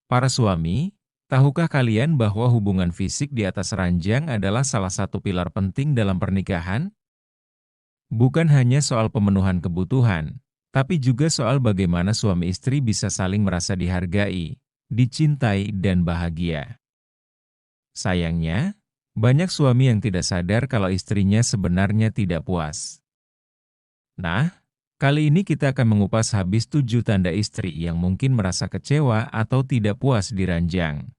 Para suami, tahukah kalian bahwa hubungan fisik di atas ranjang adalah salah satu pilar penting dalam pernikahan? Bukan hanya soal pemenuhan kebutuhan, tapi juga soal bagaimana suami istri bisa saling merasa dihargai, dicintai, dan bahagia. Sayangnya, banyak suami yang tidak sadar kalau istrinya sebenarnya tidak puas. Nah, kali ini kita akan mengupas habis 7 tanda istri yang mungkin merasa kecewa atau tidak puas di ranjang.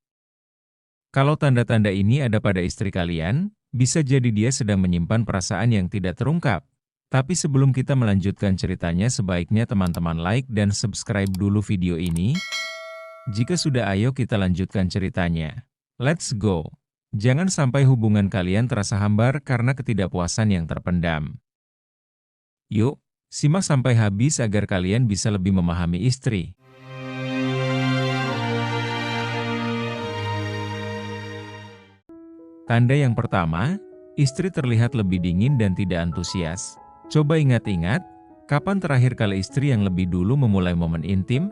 Kalau tanda-tanda ini ada pada istri kalian, bisa jadi dia sedang menyimpan perasaan yang tidak terungkap. Tapi sebelum kita melanjutkan ceritanya, sebaiknya teman-teman like dan subscribe dulu video ini. Jika sudah, ayo kita lanjutkan ceritanya. Let's go! Jangan sampai hubungan kalian terasa hambar karena ketidakpuasan yang terpendam. Yuk, simak sampai habis agar kalian bisa lebih memahami istri. Tanda yang pertama, istri terlihat lebih dingin dan tidak antusias. Coba ingat-ingat, kapan terakhir kali istri yang lebih dulu memulai momen intim?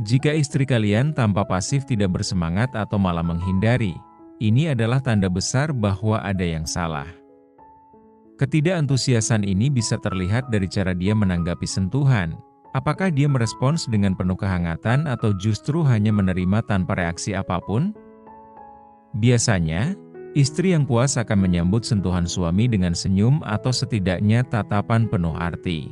Jika istri kalian tampak pasif, tidak bersemangat, atau malah menghindari, ini adalah tanda besar bahwa ada yang salah. Ketidakantusiasan ini bisa terlihat dari cara dia menanggapi sentuhan. Apakah dia merespons dengan penuh kehangatan atau justru hanya menerima tanpa reaksi apapun? Biasanya, istri yang puas akan menyambut sentuhan suami dengan senyum atau setidaknya tatapan penuh arti.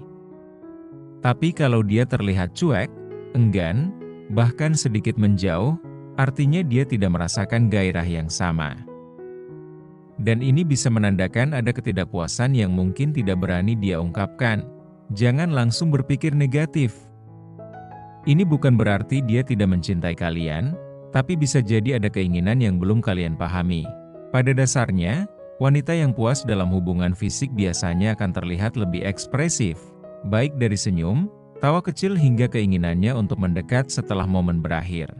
Tapi kalau dia terlihat cuek, enggan, bahkan sedikit menjauh, artinya dia tidak merasakan gairah yang sama. Dan ini bisa menandakan ada ketidakpuasan yang mungkin tidak berani dia ungkapkan. Jangan langsung berpikir negatif. Ini bukan berarti dia tidak mencintai kalian, tapi bisa jadi ada keinginan yang belum kalian pahami. Pada dasarnya, wanita yang puas dalam hubungan fisik biasanya akan terlihat lebih ekspresif, baik dari senyum, tawa kecil hingga keinginannya untuk mendekat setelah momen berakhir.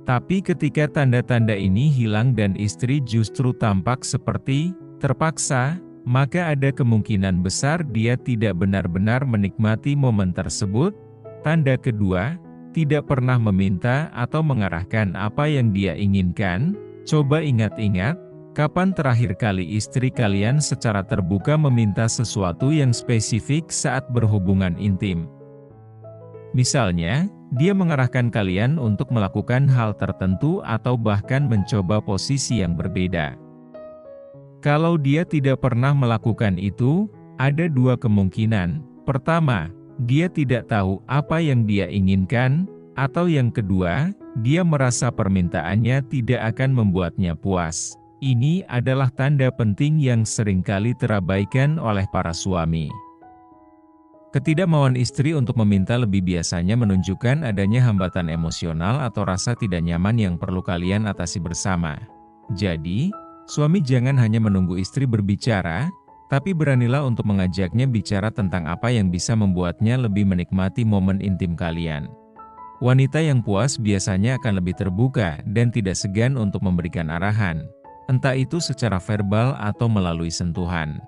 Tapi ketika tanda-tanda ini hilang dan istri justru tampak seperti terpaksa, maka ada kemungkinan besar dia tidak benar-benar menikmati momen tersebut. Tanda kedua, tidak pernah meminta atau mengarahkan apa yang dia inginkan. Coba ingat-ingat, kapan terakhir kali istri kalian secara terbuka meminta sesuatu yang spesifik saat berhubungan intim? Misalnya, dia mengarahkan kalian untuk melakukan hal tertentu atau bahkan mencoba posisi yang berbeda. Kalau dia tidak pernah melakukan itu, ada dua kemungkinan. Pertama, dia tidak tahu apa yang dia inginkan, atau yang kedua, dia merasa permintaannya tidak akan membuatnya puas. Ini adalah tanda penting yang seringkali terabaikan oleh para suami. Ketidakmauan istri untuk meminta lebih biasanya menunjukkan adanya hambatan emosional atau rasa tidak nyaman yang perlu kalian atasi bersama. Jadi, suami jangan hanya menunggu istri berbicara, tapi beranilah untuk mengajaknya bicara tentang apa yang bisa membuatnya lebih menikmati momen intim kalian. Wanita yang puas biasanya akan lebih terbuka dan tidak segan untuk memberikan arahan, entah itu secara verbal atau melalui sentuhan.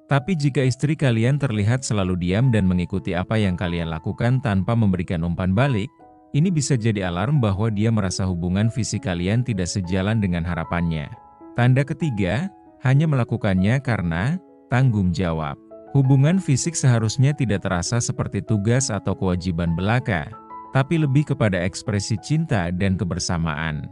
Tapi jika istri kalian terlihat selalu diam dan mengikuti apa yang kalian lakukan tanpa memberikan umpan balik, ini bisa jadi alarm bahwa dia merasa hubungan fisik kalian tidak sejalan dengan harapannya. Tanda ketiga, hanya melakukannya karena tanggung jawab. Hubungan fisik seharusnya tidak terasa seperti tugas atau kewajiban belaka, tapi lebih kepada ekspresi cinta dan kebersamaan.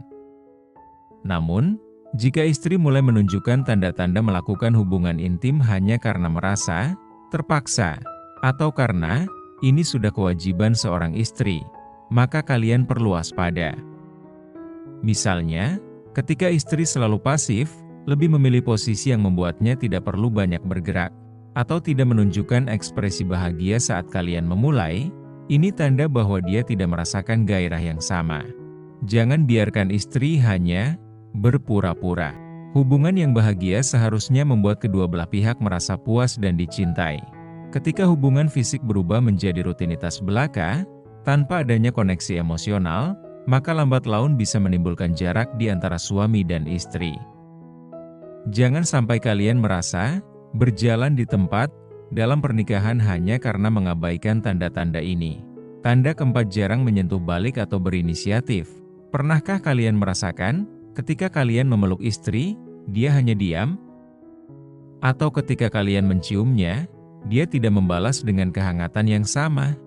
Namun, jika istri mulai menunjukkan tanda-tanda melakukan hubungan intim hanya karena merasa terpaksa, atau karena ini sudah kewajiban seorang istri, maka kalian perlu waspada. Misalnya, ketika istri selalu pasif, lebih memilih posisi yang membuatnya tidak perlu banyak bergerak, atau tidak menunjukkan ekspresi bahagia saat kalian memulai, ini tanda bahwa dia tidak merasakan gairah yang sama. Jangan biarkan istri hanya berpura-pura. Hubungan yang bahagia seharusnya membuat kedua belah pihak merasa puas dan dicintai. Ketika hubungan fisik berubah menjadi rutinitas belaka, tanpa adanya koneksi emosional, maka lambat laun bisa menimbulkan jarak di antara suami dan istri. Jangan sampai kalian merasa berjalan di tempat dalam pernikahan hanya karena mengabaikan tanda-tanda ini. Tanda keempat, jarang menyentuh balik atau berinisiatif. Pernahkah kalian merasakan, ketika kalian memeluk istri, dia hanya diam? Atau ketika kalian menciumnya, dia tidak membalas dengan kehangatan yang sama?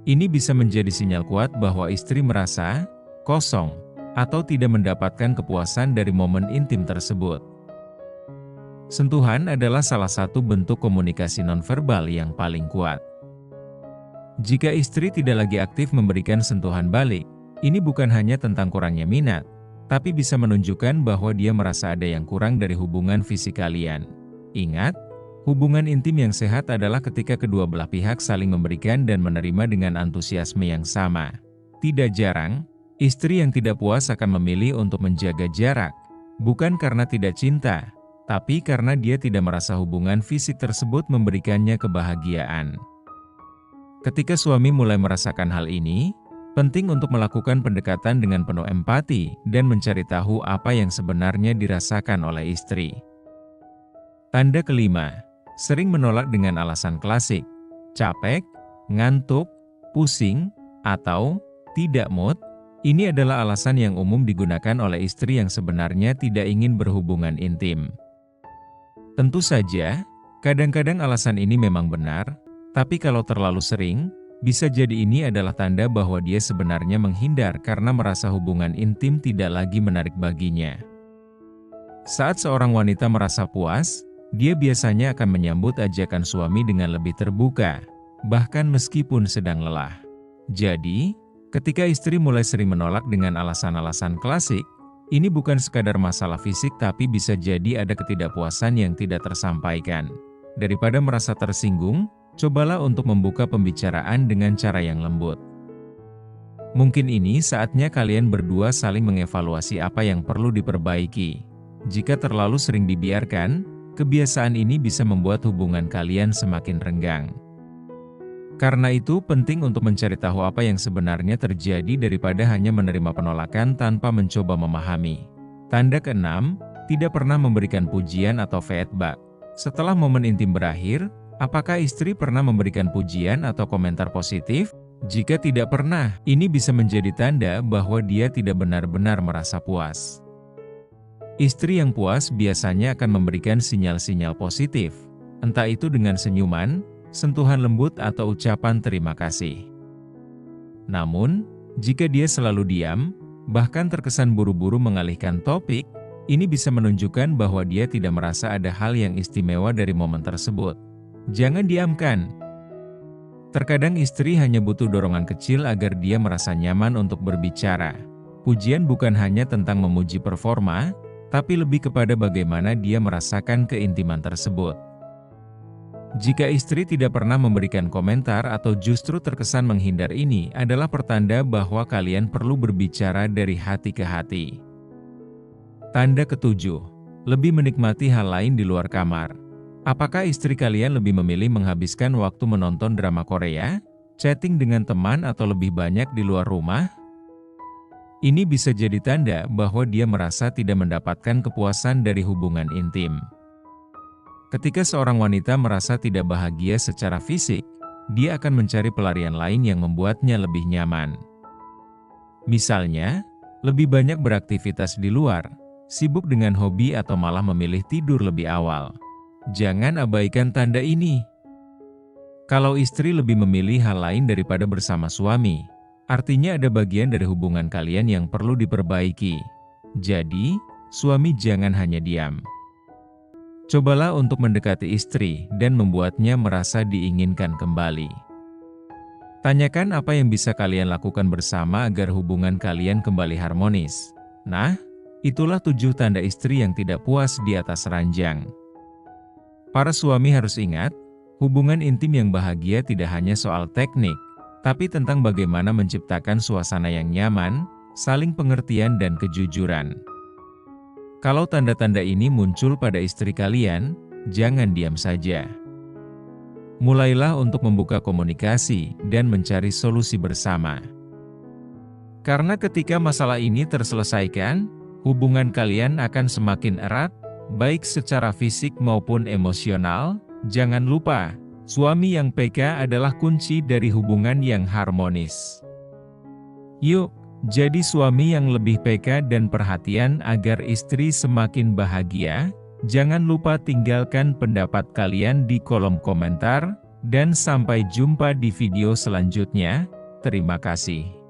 Ini bisa menjadi sinyal kuat bahwa istri merasa kosong atau tidak mendapatkan kepuasan dari momen intim tersebut. Sentuhan adalah salah satu bentuk komunikasi nonverbal yang paling kuat. Jika istri tidak lagi aktif memberikan sentuhan balik, ini bukan hanya tentang kurangnya minat, tapi bisa menunjukkan bahwa dia merasa ada yang kurang dari hubungan fisik kalian. Ingat, hubungan intim yang sehat adalah ketika kedua belah pihak saling memberikan dan menerima dengan antusiasme yang sama. Tidak jarang, istri yang tidak puas akan memilih untuk menjaga jarak, bukan karena tidak cinta, tapi karena dia tidak merasa hubungan fisik tersebut memberikannya kebahagiaan. Ketika suami mulai merasakan hal ini, penting untuk melakukan pendekatan dengan penuh empati dan mencari tahu apa yang sebenarnya dirasakan oleh istri. Tanda kelima, sering menolak dengan alasan klasik, capek, ngantuk, pusing, atau tidak mood. Ini adalah alasan yang umum digunakan oleh istri yang sebenarnya tidak ingin berhubungan intim. Tentu saja, kadang-kadang alasan ini memang benar, tapi kalau terlalu sering, bisa jadi ini adalah tanda bahwa dia sebenarnya menghindar karena merasa hubungan intim tidak lagi menarik baginya. Saat seorang wanita merasa puas, dia biasanya akan menyambut ajakan suami dengan lebih terbuka, bahkan meskipun sedang lelah. Jadi, ketika istri mulai sering menolak dengan alasan-alasan klasik, ini bukan sekadar masalah fisik tapi bisa jadi ada ketidakpuasan yang tidak tersampaikan. Daripada merasa tersinggung, cobalah untuk membuka pembicaraan dengan cara yang lembut. Mungkin ini saatnya kalian berdua saling mengevaluasi apa yang perlu diperbaiki. Jika terlalu sering dibiarkan, kebiasaan ini bisa membuat hubungan kalian semakin renggang. Karena itu penting untuk mencari tahu apa yang sebenarnya terjadi daripada hanya menerima penolakan tanpa mencoba memahami. Tanda keenam, tidak pernah memberikan pujian atau feedback. Setelah momen intim berakhir, apakah istri pernah memberikan pujian atau komentar positif? Jika tidak pernah, ini bisa menjadi tanda bahwa dia tidak benar-benar merasa puas. Istri yang puas biasanya akan memberikan sinyal-sinyal positif, entah itu dengan senyuman, sentuhan lembut atau ucapan terima kasih. Namun, jika dia selalu diam, bahkan terkesan buru-buru mengalihkan topik, ini bisa menunjukkan bahwa dia tidak merasa ada hal yang istimewa dari momen tersebut. Jangan diamkan. Terkadang istri hanya butuh dorongan kecil agar dia merasa nyaman untuk berbicara. Pujian bukan hanya tentang memuji performa, tapi lebih kepada bagaimana dia merasakan keintiman tersebut. Jika istri tidak pernah memberikan komentar atau justru terkesan menghindar, ini adalah pertanda bahwa kalian perlu berbicara dari hati ke hati. Tanda ketujuh, lebih menikmati hal lain di luar kamar. Apakah istri kalian lebih memilih menghabiskan waktu menonton drama Korea, chatting dengan teman atau lebih banyak di luar rumah? Ini bisa jadi tanda bahwa dia merasa tidak mendapatkan kepuasan dari hubungan intim. Ketika seorang wanita merasa tidak bahagia secara fisik, dia akan mencari pelarian lain yang membuatnya lebih nyaman. Misalnya, lebih banyak beraktivitas di luar, sibuk dengan hobi atau malah memilih tidur lebih awal. Jangan abaikan tanda ini. Kalau istri lebih memilih hal lain daripada bersama suami, artinya ada bagian dari hubungan kalian yang perlu diperbaiki. Jadi, suami jangan hanya diam. Cobalah untuk mendekati istri dan membuatnya merasa diinginkan kembali. Tanyakan apa yang bisa kalian lakukan bersama agar hubungan kalian kembali harmonis. Nah, itulah 7 tanda istri yang tidak puas di atas ranjang. Para suami harus ingat, hubungan intim yang bahagia tidak hanya soal teknik, tapi tentang bagaimana menciptakan suasana yang nyaman, saling pengertian dan kejujuran. Kalau tanda-tanda ini muncul pada istri kalian, jangan diam saja. Mulailah untuk membuka komunikasi dan mencari solusi bersama. Karena ketika masalah ini terselesaikan, hubungan kalian akan semakin erat, baik secara fisik maupun emosional. Jangan lupa, Suami yang peka adalah kunci dari hubungan yang harmonis. Yuk, jadi suami yang lebih peka dan perhatian agar istri semakin bahagia. Jangan lupa tinggalkan pendapat kalian di kolom komentar, dan sampai jumpa di video selanjutnya. Terima kasih.